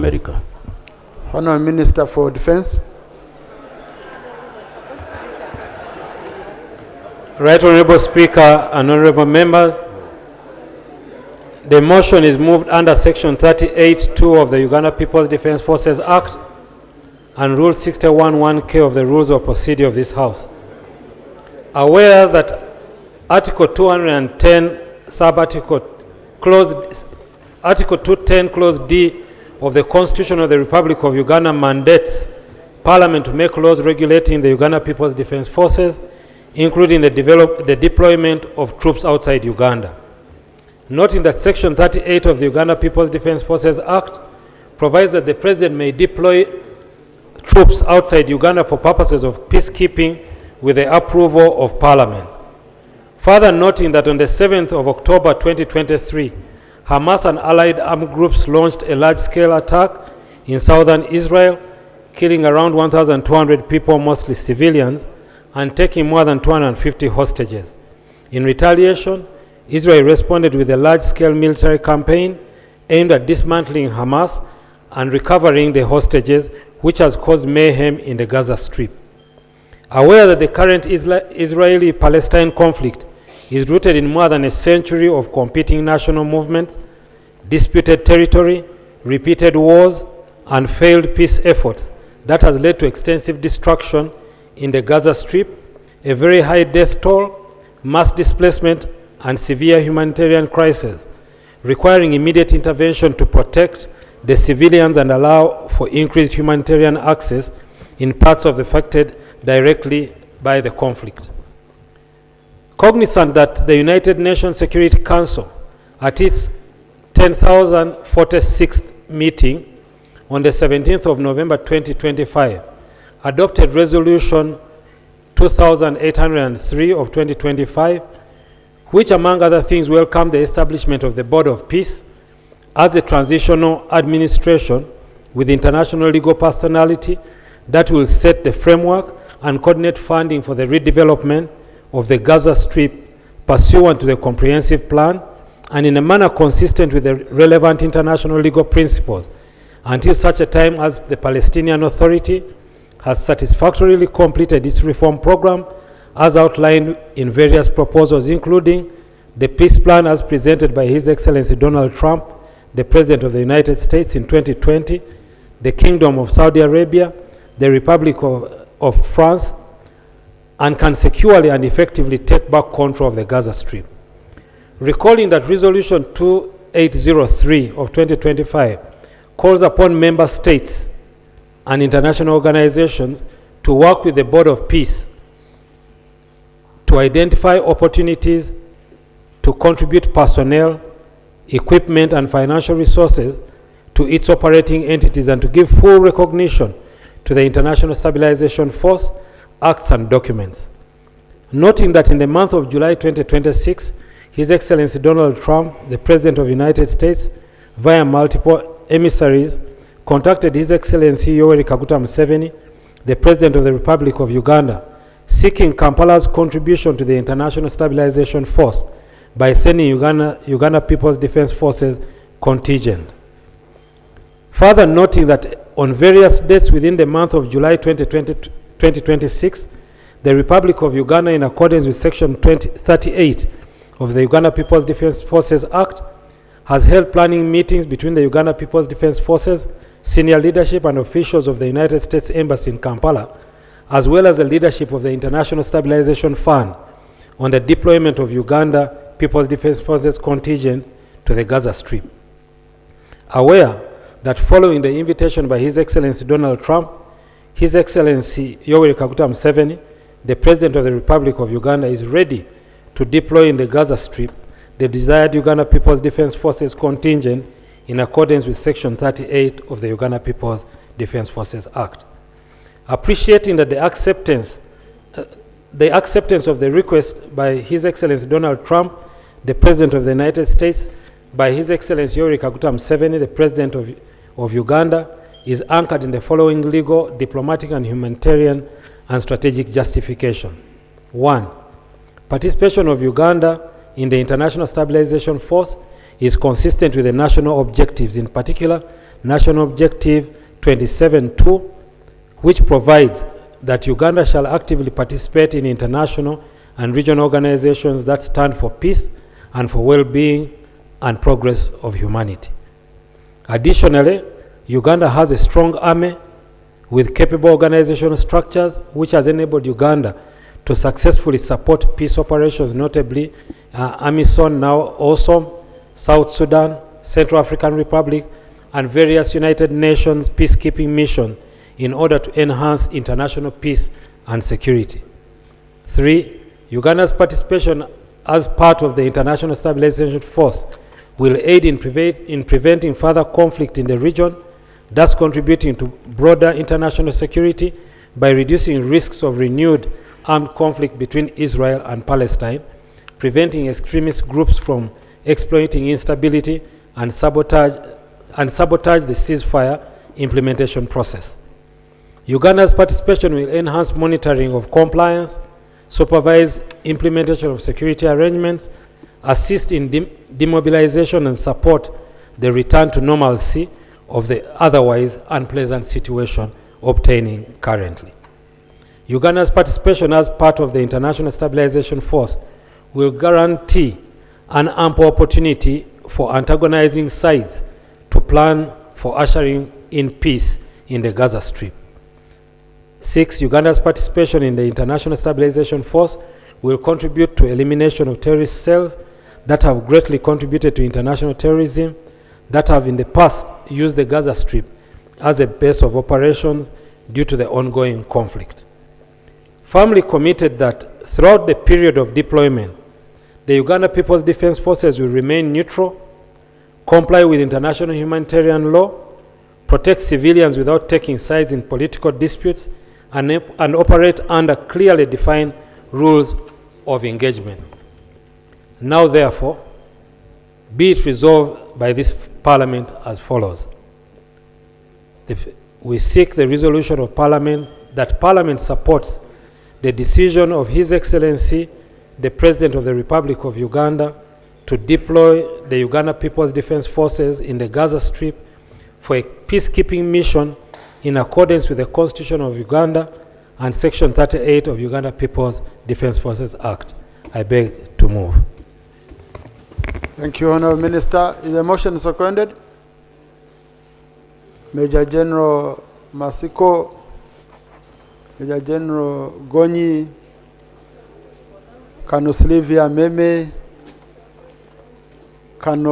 America. Honorable Minister for Defense. Right Honorable Speaker and Honorable Members, the motion is moved under Section 38(2) of the Uganda People's Defence Forces Act and Rule 61(1)(k) of the Rules of Procedure of this House. Aware that Article 210, Article 210, Clause D of the Constitution of the Republic of Uganda mandates Parliament to make laws regulating the Uganda People's Defence Forces, including the deployment of troops outside Uganda. Noting that Section 38 of the Uganda People's Defence Forces Act provides that the President may deploy troops outside Uganda for purposes of peacekeeping with the approval of Parliament. Further noting that on the 7th of October 2023, Hamas and allied armed groups launched a large-scale attack in southern Israel, killing around 1,200 people, mostly civilians, and taking more than 250 hostages. In retaliation, Israel responded with a large-scale military campaign aimed at dismantling Hamas and recovering the hostages, which has caused mayhem in the Gaza Strip. Aware that the current Israeli-Palestine conflict is rooted in more than a century of competing national movements, disputed territory, repeated wars, and failed peace efforts that has led to extensive destruction in the Gaza Strip, a very high death toll, mass displacement, and severe humanitarian crisis, requiring immediate intervention to protect the civilians and allow for increased humanitarian access in parts of affected directly by the conflict. Cognizant that the United Nations Security Council, at its 10,046th meeting on the 17th of November 2025, adopted Resolution 2803 of 2025, which among other things welcomed the establishment of the Board of Peace as a transitional administration with international legal personality that will set the framework and coordinate funding for the redevelopment of the Gaza Strip pursuant to the comprehensive plan and in a manner consistent with the relevant international legal principles until such a time as the Palestinian Authority has satisfactorily completed its reform program as outlined in various proposals, including the peace plan as presented by His Excellency Donald Trump, the President of the United States in 2020, the Kingdom of Saudi Arabia, the Republic of France, and can securely and effectively take back control of the Gaza Strip. Recalling that Resolution 2803 of 2025 calls upon member states and international organizations to work with the Board of Peace to identify opportunities to contribute personnel, equipment, and financial resources to its operating entities and to give full recognition to the International Stabilization Force, acts and documents. Noting that in the month of July 2026, His Excellency Donald Trump, the President of the United States, via multiple emissaries, contacted His Excellency Yoweri Kaguta Museveni, the President of the Republic of Uganda, seeking Kampala's contribution to the International Stabilization Force by sending Uganda People's Defence Forces contingent. Further noting that on various dates within the month of July 2026, the Republic of Uganda, in accordance with Section 38 of the Uganda People's Defence Forces Act, has held planning meetings between the Uganda People's Defence Forces, senior leadership and officials of the United States Embassy in Kampala, as well as the leadership of the International Stabilization Fund on the deployment of Uganda People's Defence Forces contingent to the Gaza Strip. Aware that following the invitation by His Excellency Donald Trump, His Excellency Yoweri Kaguta Museveni, the President of the Republic of Uganda, is ready to deploy in the Gaza Strip the desired Uganda People's Defence Forces contingent in accordance with Section 38 of the Uganda People's Defence Forces Act. Appreciating that the acceptance of the request by His Excellency Donald Trump, the President of the United States, by His Excellency Yoweri Kaguta Museveni, the President of Uganda, is anchored in the following legal, diplomatic, and humanitarian and strategic justifications. 1. Participation of Uganda in the International Stabilization Force is consistent with the national objectives, in particular, National Objective 27.2, which provides that Uganda shall actively participate in international and regional organizations that stand for peace and for well-being and progress of humanity. Additionally, Uganda has a strong army with capable organizational structures, which has enabled Uganda to successfully support peace operations, notably AMISOM, now AWSOM, South Sudan, Central African Republic, and various United Nations peacekeeping missions in order to enhance international peace and security. 3, Uganda's participation as part of the International Stabilization Force will aid in preventing further conflict in the region, thus contributing to broader international security by reducing risks of renewed armed conflict between Israel and Palestine, preventing extremist groups from exploiting instability and sabotage the ceasefire implementation process. Uganda's participation will enhance monitoring of compliance, supervise implementation of security arrangements, assist in demobilization, and support the return to normalcy of the otherwise unpleasant situation obtaining currently. Uganda's participation as part of the International Stabilization Force will guarantee an ample opportunity for antagonizing sides to plan for ushering in peace in the Gaza Strip. 6, Uganda's participation in the International Stabilization Force will contribute to elimination of terrorist cells that have greatly contributed to international terrorism, that have in the past used the Gaza Strip as a base of operations due to the ongoing conflict. Firmly committed that throughout the period of deployment, the Uganda People's Defense Forces will remain neutral, comply with international humanitarian law, protect civilians without taking sides in political disputes, and operate under clearly defined rules of engagement. Now, therefore, be it resolved by this Parliament as follows. We seek the resolution of Parliament that Parliament supports the decision of His Excellency, the President of the Republic of Uganda, to deploy the Uganda People's Defense Forces in the Gaza Strip for a peacekeeping mission in accordance with the Constitution of Uganda and Section 38 of Uganda People's Defense Forces Act. I beg to move. Thank you, Honourable Minister. Is the motion seconded? Major General Masiko, Major General Gonyi, Colonel Sylvia Meme, Colonel